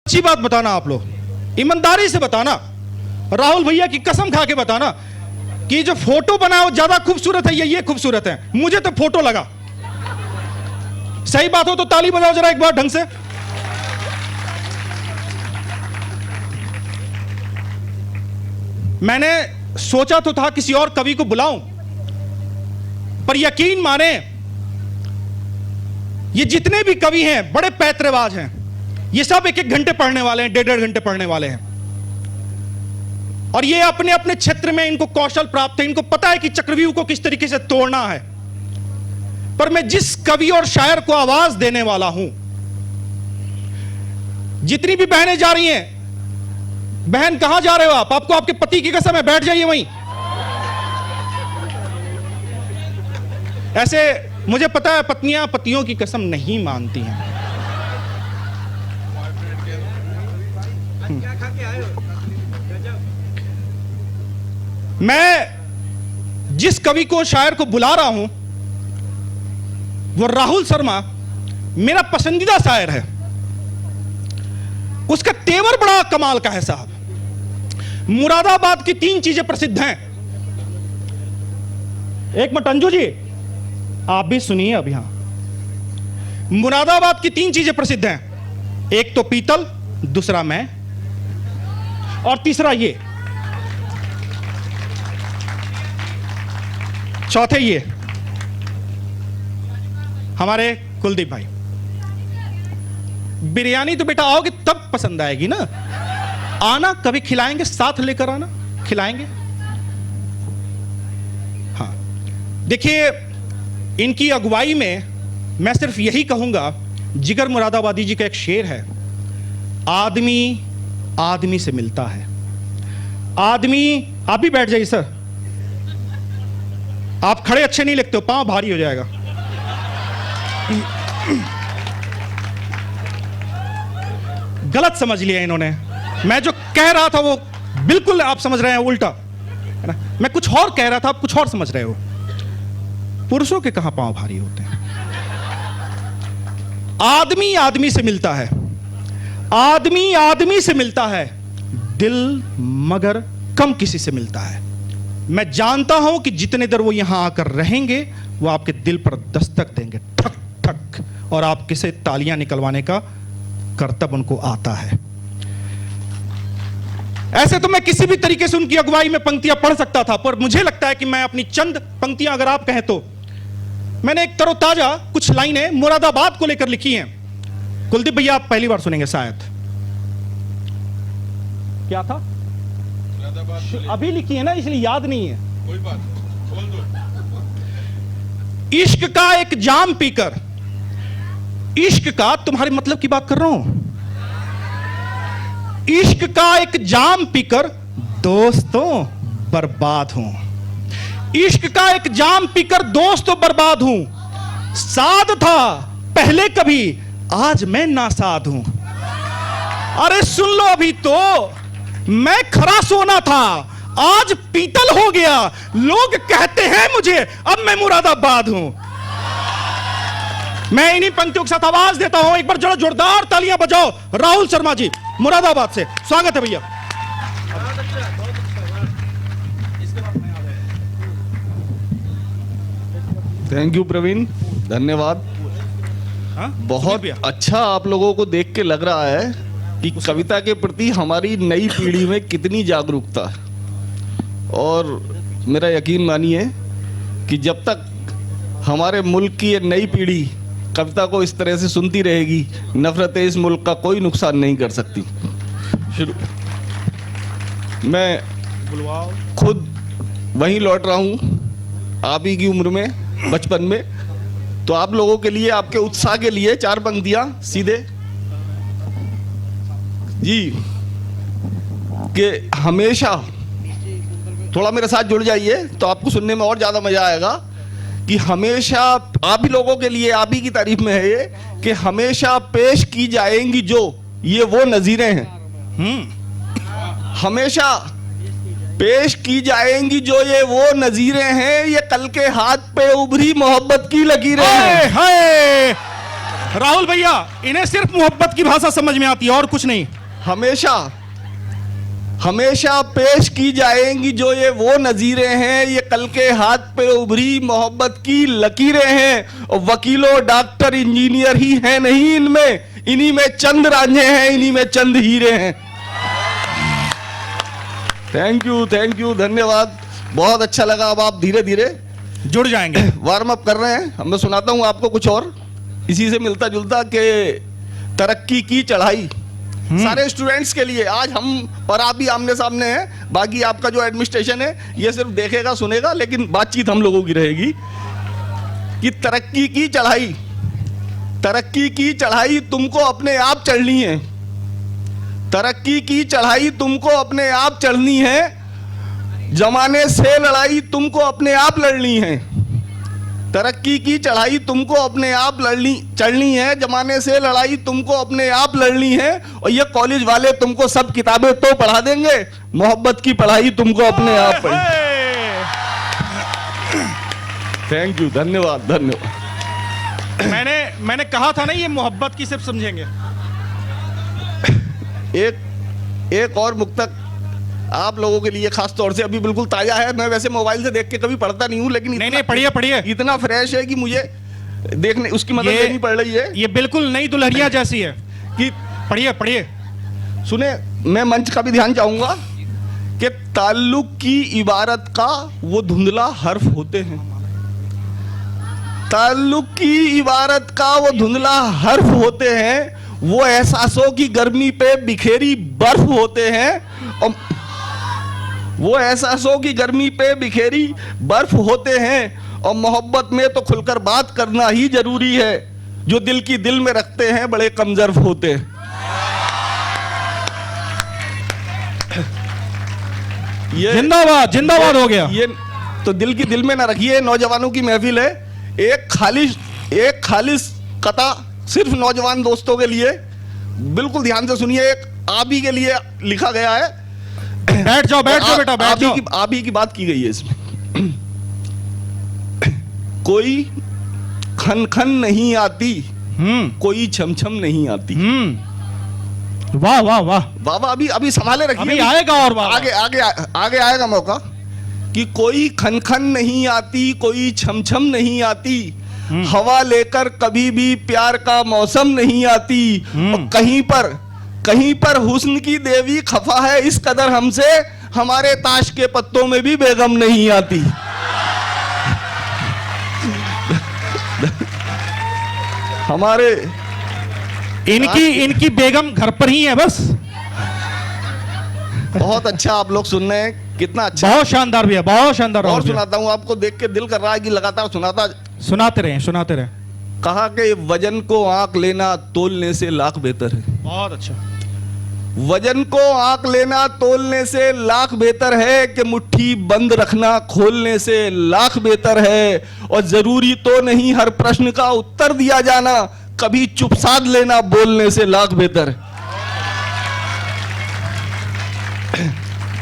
अच्छी बात बताना, आप लोग ईमानदारी से बताना, राहुल भैया की कसम खा के बताना कि जो फोटो बना वो ज्यादा खूबसूरत है या ये खूबसूरत है। मुझे तो फोटो लगा। सही बात हो तो ताली बजाओ जरा एक बार ढंग से। मैंने सोचा तो था किसी और कवि को बुलाऊं, पर यकीन माने ये जितने भी कवि हैं बड़े पैतरेबाज हैं। ये सब एक एक घंटे पढ़ने वाले हैं, 1.5 घंटे पढ़ने वाले हैं, और ये अपने अपने क्षेत्र में इनको कौशल प्राप्त है, इनको पता है कि चक्रव्यूह को किस तरीके से तोड़ना है। पर मैं जिस कवि और शायर को आवाज देने वाला हूं, जितनी भी बहनें जा रही हैं, बहन कहां जा रहे हो आप? आपको आपके पति की कसम है, बैठ जाइए वहीं। ऐसे मुझे पता है पत्नियां पतियों की कसम नहीं मानती हैं। मैं जिस कवि को शायर को बुला रहा हूं वो राहुल शर्मा मेरा पसंदीदा शायर है। उसका तेवर बड़ा कमाल का है साहब। मुरादाबाद की 3 चीजें प्रसिद्ध हैं। एक मिनट अंजू जी, आप भी सुनिए अब यहां। मुरादाबाद की 3 चीजें प्रसिद्ध हैं। एक तो पीतल, दूसरा मैं, और तीसरा ये, चौथे ये हमारे कुलदीप भाई। बिरयानी तो बेटा आओगे तब पसंद आएगी ना, आना कभी खिलाएंगे, साथ लेकर आना, खिलाएंगे। हाँ देखिए, इनकी अगुवाई में मैं सिर्फ यही कहूंगा, जिगर मुरादाबादी जी का एक शेर है, आदमी आदमी से मिलता है। आदमी, आप भी बैठ जाइए सर, आप खड़े अच्छे नहीं लगते हो, पांव भारी हो जाएगा। गलत समझ लिया इन्होंने, मैं जो कह रहा था वो बिल्कुल आप समझ रहे हैं उल्टा, है ना। मैं कुछ और कह रहा था, आप कुछ और समझ रहे हो। पुरुषों के कहां पांव भारी होते हैं। आदमी आदमी से मिलता है, आदमी आदमी से मिलता है, दिल मगर कम किसी से मिलता है। मैं जानता हूं कि जितने देर वो यहां आकर रहेंगे वो आपके दिल पर दस्तक देंगे, ठक ठक, और आपके से तालियां निकलवाने का कर्तव्य उनको आता है। ऐसे तो मैं किसी भी तरीके से उनकी अगुवाई में पंक्तियां पढ़ सकता था, पर मुझे लगता है कि मैं अपनी चंद पंक्तियां, अगर आप कहें तो, मैंने एक तरोताजा कुछ लाइनें मुरादाबाद को लेकर लिखी हैं। कुलदीप भैया आप पहली बार सुनेंगे शायद। क्या था? अभी लिखी है ना, इसलिए याद नहीं है। कोई बात बोल दो। इश्क का एक जाम पीकर, इश्क का, तुम्हारे मतलब की बात कर रहा हूं, इश्क का एक जाम पीकर दोस्तों बर्बाद हूं। इश्क का एक जाम पीकर दोस्तों बर्बाद हूं। साध था पहले कभी, आज मैं नासाद हूं। अरे सुन लो अभी तो, मैं खरा सोना था, आज पीतल हो गया। लोग कहते हैं मुझे अब मैं मुरादाबाद हूं। मैं इन्हीं पंक्तियों के साथ आवाज देता हूं। एक बार जरा जोरदार तालियां बजाओ राहुल शर्मा जी मुरादाबाद से। स्वागत है भैया। थैंक यू प्रवीण, धन्यवाद। बहुत अच्छा आप लोगों को देख के लग रहा है कि कविता के प्रति हमारी नई पीढ़ी में कितनी जागरूकता है। और मेरा यकीन मानिए कि जब तक हमारे मुल्क की ये नई पीढ़ी कविता को इस तरह से सुनती रहेगी, नफरतें इस मुल्क का कोई नुकसान नहीं कर सकती। शुरू मैं खुद वहीं लौट रहा हूँ, आप ही की उम्र में, बचपन में। तो आप लोगों के लिए, आपके उत्साह के लिए 4 पंक्तियां सीधे जी, कि हमेशा थोड़ा मेरे साथ जुड़ जाइए तो आपको सुनने में और ज्यादा मजा आएगा। कि हमेशा आप ही लोगों के लिए, आप ही की तारीफ में है ये, कि हमेशा पेश की जाएंगी जो ये वो नजीरें हैं। हमेशा पेश की जाएंगी जो ये वो नजीरें हैं, ये कल के हाथ पे उभरी मोहब्बत की लकीरें हैं। राहुल भैया, इन्हें सिर्फ मोहब्बत की भाषा समझ में आती है और कुछ नहीं। हमेशा हमेशा पेश की जाएंगी जो ये वो नजीरें हैं, ये कल के हाथ पे उभरी मोहब्बत की लकीरें हैं। और वकीलों डॉक्टर इंजीनियर ही हैं नहीं इनमें, इन्हीं में चंद रांझे हैं, इन्हीं में चंद हीरे हैं। थैंक यू, धन्यवाद, बहुत अच्छा लगा। अब आप धीरे धीरे जुड़ जाएंगे। वार्म अप कर रहे हैं। अब मैं सुनाता हूं आपको कुछ और इसी से मिलता जुलता कि तरक्की की चढ़ाई सारे स्टूडेंट्स के लिए। आज हम और आप भी आमने सामने हैं, बाकी आपका जो एडमिनिस्ट्रेशन है ये सिर्फ देखेगा सुनेगा, लेकिन बातचीत हम लोगों की रहेगी कि तरक्की की चढ़ाई, तरक्की की चढ़ाई तुमको अपने आप चढ़नी है, तरक्की की चढ़ाई तुमको अपने आप चढ़नी है, जमाने से लड़ाई तुमको अपने आप लड़नी है, तरक्की की चढ़ाई तुमको अपने आप चढ़नी है, जमाने से लड़ाई तुमको अपने आप लड़नी है। और ये कॉलेज वाले तुमको सब किताबें तो पढ़ा देंगे, मोहब्बत की पढ़ाई तुमको अपने आप पढ़नी। थैंक यू, धन्यवाद। मैंने कहा था ना ये मोहब्बत की सिर्फ समझेंगे। एक और मुक्तक आप लोगों के लिए खास तौर से, अभी बिल्कुल ताजा है। मैं वैसे मोबाइल से देख के कभी पढ़ता नहीं हूं, लेकिन नहीं पढ़िए इतना फ्रेश है कि मुझे देखने उसकी मदद लेनी पड़ रही है। ये बिल्कुल नई दुल्हनिया जैसी है कि पढ़िए। सुने, मैं मंच का भी ध्यान चाहूंगा कि ताल्लुक की इबारत का वो धुंधला हर्फ होते हैं, ताल्लुक की इबारत का वो धुंधला हर्फ होते हैं, वो एहसासों की गर्मी पे बिखेरी बर्फ होते हैं, और वो एहसासों की गर्मी पे बिखेरी बर्फ होते हैं। और मोहब्बत में तो खुलकर बात करना ही जरूरी है, जो दिल की दिल में रखते हैं बड़े कमजोर होते हैं। ये जिंदाबाद हो गया। ये तो दिल की दिल में ना रखिए, नौजवानों की महफिल है। एक खालिस कता सिर्फ नौजवान दोस्तों के लिए, बिल्कुल ध्यान से सुनिए। एक आबी के लिए लिखा गया है। बैठ जाओ बेटा, बैठ जाओ। आबी की बात की गई है इसमें। कोई खन खन नहीं आती, कोई छम छम नहीं आती। वाह वाह वाह वाह, अभी संभाले रखिए, अभी आएगा और वाह। आगे आएगा मौका। कि कोई खन खन नहीं आती, कोई छम छम नहीं आती, हवा लेकर कभी भी प्यार का मौसम नहीं आती। और कहीं पर हुस्न की देवी खफा है इस कदर हमसे, हमारे ताश के पत्तों में भी बेगम नहीं आती। हमारे इनकी बेगम घर पर ही है बस। बहुत अच्छा आप लोग सुन रहे हैं, कितना अच्छा, बहुत शानदार भैया, बहुत शानदार। और सुनाता हूं आपको, देख के दिल कर रहा है कि लगातार सुनाते रहे। कहा कि वजन को आंक लेना तोलने से लाख बेहतर है। बहुत अच्छा। वजन को आंक लेना तोलने से लाख बेहतर है, कि मुट्ठी बंद रखना खोलने से लाख बेहतर है। और जरूरी तो नहीं हर प्रश्न का उत्तर दिया जाना, कभी चुप साध लेना बोलने से लाख बेहतर है।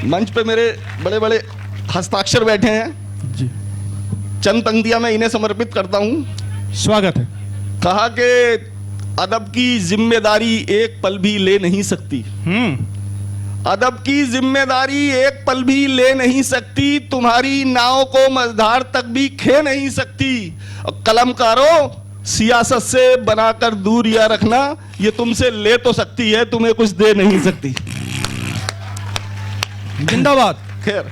मंच पे मेरे बड़े बड़े हस्ताक्षर बैठे हैं जी, चंद पंक्तियां मैं इन्हें समर्पित करता हूं। स्वागत है। कहा कि अदब की जिम्मेदारी एक पल भी ले नहीं सकती, अदब की जिम्मेदारी एक पल भी ले नहीं सकती, तुम्हारी नाव को मझधार तक भी खे नहीं सकती। और कलमकारों, सियासत से बनाकर दूरियां रखना, ये तुमसे ले तो सकती है, तुम्हें कुछ दे नहीं सकती। जिंदाबाद। खैर,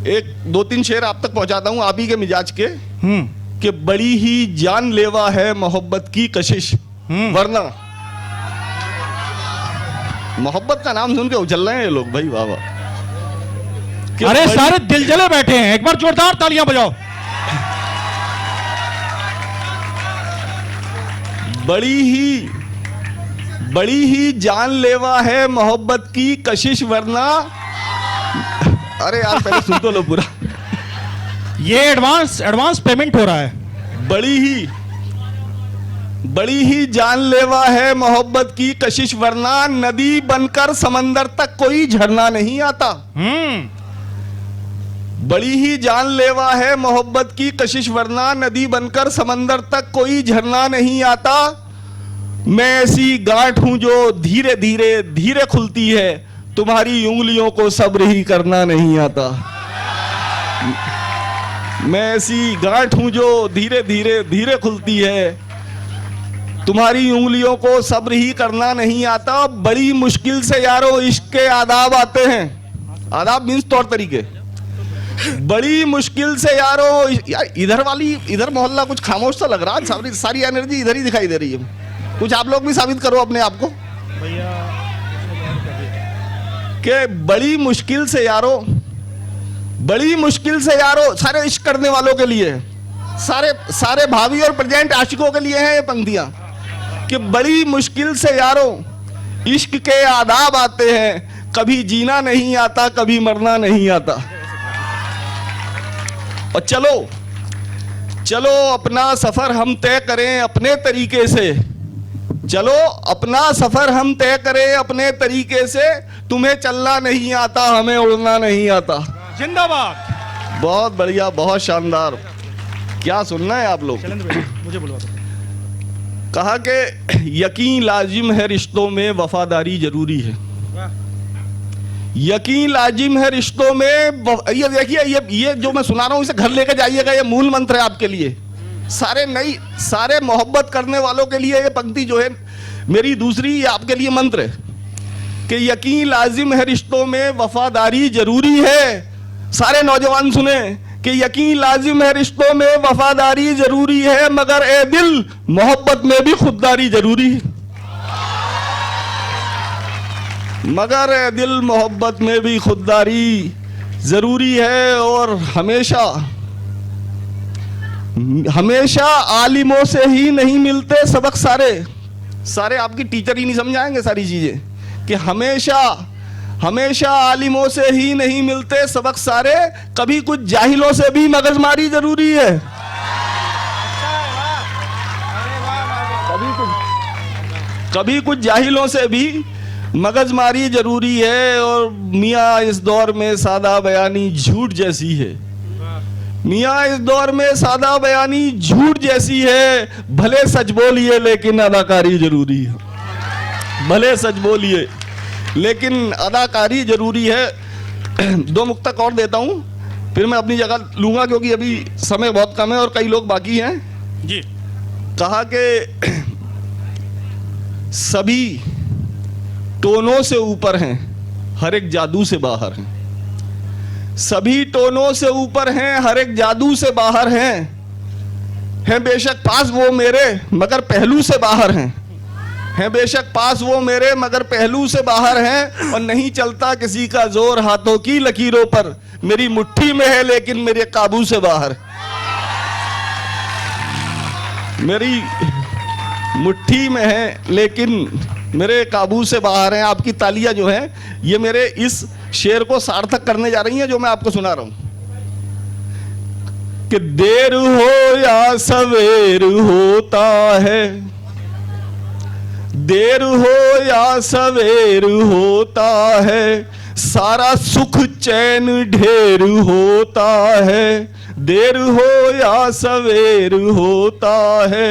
एक दो तीन शेर आप तक पहुंचाता हूं आप ही के मिजाज के। कि बड़ी ही जानलेवा है मोहब्बत की कशिश, वरना मोहब्बत का नाम सुन के उछल रहे हैं ये लोग भाई, वाह वाह। अरे सारे दिल जले बैठे हैं, एक बार जोरदार तालियां बजाओ। बड़ी ही जानलेवा है मोहब्बत की कशिश, वरना अरे यार पहले सुन तो लो पूरा। ये एडवांस पेमेंट हो रहा है। बड़ी ही जानलेवा है मोहब्बत की कशिश, वरना नदी बनकर समंदर तक कोई झरना नहीं आता। बड़ी ही जानलेवा है मोहब्बत की कशिश, वरना नदी बनकर समंदर तक कोई झरना नहीं आता। मैं ऐसी गांठ हूं जो धीरे धीरे धीरे खुलती है, तुम्हारी उंगलियों को सब्र ही करना नहीं आता। मैं ऐसी गांठ हूं जो धीरे धीरे धीरे खुलती है, तुम्हारी उंगलियों को सब्र ही करना नहीं आता। बड़ी मुश्किल से यारो इश्क के आदाब आते हैं। आदाब मीन्स तौर तरीके। बड़ी मुश्किल से यारो, यार इधर मोहल्ला कुछ खामोश सा लग रहा है, सारी एनर्जी इधर ही दिखाई दे रही है। कुछ आप लोग भी साबित करो अपने आप को कि बड़ी मुश्किल से यारो, बड़ी मुश्किल से यारो, सारे इश्क करने वालों के लिए, सारे भावी और प्रेजेंट आशिकों के लिए हैं ये पंक्तियां कि बड़ी मुश्किल से यारो इश्क के आदाब आते हैं, कभी जीना नहीं आता, कभी मरना नहीं आता। और चलो अपना सफर हम तय करें अपने तरीके से, चलो अपना सफर हम तय करें अपने तरीके से, तुम्हें चलना नहीं आता, हमें उड़ना नहीं आता। जिंदाबाद। बहुत बढ़िया, बहुत शानदार। क्या सुनना है आप लोग? मुझे बुलवा दो। कहा कि यकीन लाजिम है रिश्तों में, वफादारी जरूरी है। यकीन लाजिम है रिश्तों में। ये देखिए, ये जो मैं सुना रहा हूं इसे घर लेकर जाइएगा, ये मूल मंत्र है आपके लिए, सारे मोहब्बत करने वालों के लिए। ये पंक्ति जो है मेरी दूसरी, ये आपके लिए मंत्र है कि यकीन लाजिम है रिश्तों में, वफादारी जरूरी है। सारे नौजवान सुने कि यकीन लाजिम है रिश्तों में, वफादारी जरूरी है, मगर ए दिल मोहब्बत में भी खुददारी जरूरी है। मगर ए दिल मोहब्बत में भी खुददारी जरूरी है। और हमेशा आलिमों से ही नहीं मिलते सबक। सारे आपकी टीचर ही नहीं समझाएंगे सारी चीजें कि हमेशा आलिमों से ही नहीं मिलते सबक सारे, कभी कुछ जाहिलों से भी मगजमारी जरूरी है। कभी कुछ जाहिलों से भी मगजमारी जरूरी है। और मियाँ इस दौर में सादा बयानी झूठ जैसी है, मियाँ इस दौर में सादा बयानी झूठ जैसी है। भले सच बोलिए लेकिन अदाकारी जरूरी है, भले सच बोलिए लेकिन अदाकारी जरूरी है। दो मुक्तक और देता हूं, फिर मैं अपनी जगह लूंगा क्योंकि अभी समय बहुत कम है और कई लोग बाकी हैं जी। कहा कि सभी टोनों से ऊपर हैं, हर एक जादू से बाहर हैं। सभी टोनों से ऊपर हैं, हर एक जादू से बाहर हैं बेशक पास वो मेरे मगर पहलू से बाहर हैं बेशक पास वो मेरे मगर पहलू से बाहर हैं। और नहीं चलता किसी का जोर हाथों की लकीरों पर, मेरी मुट्ठी में है लेकिन मेरे काबू से बाहर। मेरी मुट्ठी में है लेकिन मेरे काबू से बाहर हैं। आपकी तालियां जो हैं ये मेरे इस शेर को सार्थक करने जा रही हैं जो मैं आपको सुना रहा हूं कि देर हो या सवेर होता है, देर हो या सवेर होता है, सारा सुख चैन ढेर होता है। देर हो या सवेर होता है,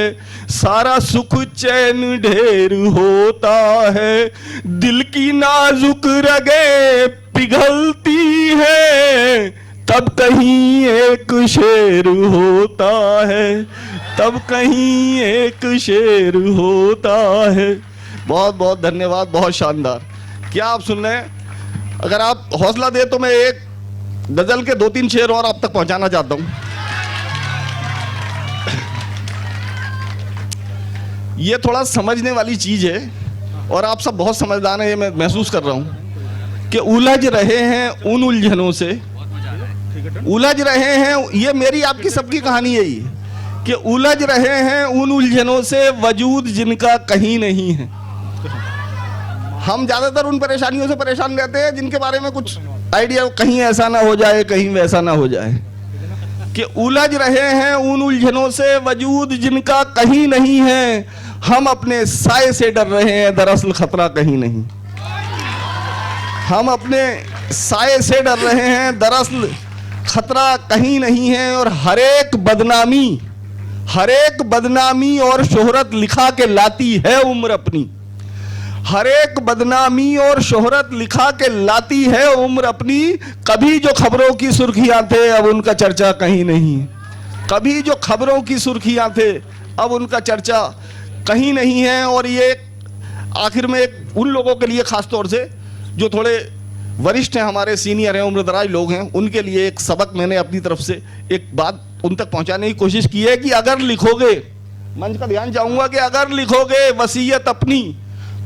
सारा सुख चैन ढेर होता है। दिल की नाजुक रगे पिघलती है, तब कहीं एक शेर होता है, तब कहीं एक शेर होता है। बहुत बहुत धन्यवाद, बहुत शानदार। क्या आप सुन रहे हैं? अगर आप हौसला दे तो मैं एक गजल के 2-3 शेर और आप तक पहुंचाना चाहता हूं। ये थोड़ा समझने वाली चीज है और आप सब बहुत समझदार हैं, ये मैं महसूस कर रहा हूं कि उलझ रहे हैं उन उलझनों से, उलझ रहे हैं। ये मेरी आपकी सबकी कहानी है ये कि उलझ रहे हैं उन उलझनों से, वजूद जिनका कहीं नहीं है। हम ज्यादातर उन परेशानियों से परेशान रहते हैं जिनके बारे में कुछ आइडिया, कहीं ऐसा ना हो जाए, कहीं वैसा ना हो जाए। कि उलझ रहे हैं उन उलझनों से, वजूद जिनका कहीं नहीं है। हम अपने साए से डर रहे हैं, दरअसल खतरा कहीं नहीं। हम अपने साए से डर रहे हैं, दरअसल खतरा कहीं नहीं है। और हर एक हर एक बदनामी और शोहरत लिखा के लाती है उम्र अपनी, हर एक बदनामी और शोहरत लिखा के लाती है उम्र अपनी। कभी जो खबरों की सुर्खियां थे अब उनका चर्चा कहीं नहीं, कभी जो खबरों की सुर्खियां थे अब उनका चर्चा कहीं नहीं है। और ये आखिर में एक उन लोगों के लिए खास तौर से जो थोड़े वरिष्ठ हैं, हमारे सीनियर हैं, उम्रदराज लोग हैं, उनके लिए एक सबक मैंने अपनी तरफ से एक बात उन तक पहुंचाने की कोशिश की है कि अगर लिखोगे, मंच का ध्यान चाहूंगा कि अगर लिखोगे वसीयत अपनी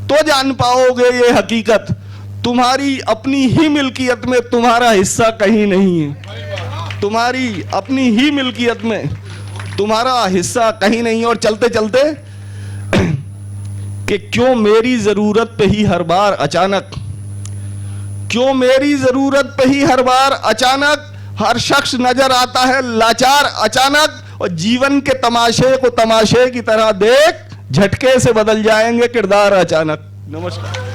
तो जान पाओगे ये हकीकत, तुम्हारी अपनी ही मिल्कियत में तुम्हारा हिस्सा कहीं नहीं है, तुम्हारी अपनी ही मिल्कियत में तुम्हारा हिस्सा कहीं नहीं। और चलते चलते कि क्यों मेरी जरूरत पे ही हर बार अचानक, क्यों मेरी जरूरत पे ही हर बार अचानक हर शख्स नजर आता है लाचार अचानक, और जीवन के तमाशे को तमाशे की तरह देख झटके से बदल जाएंगे किरदार अचानक। नमस्कार।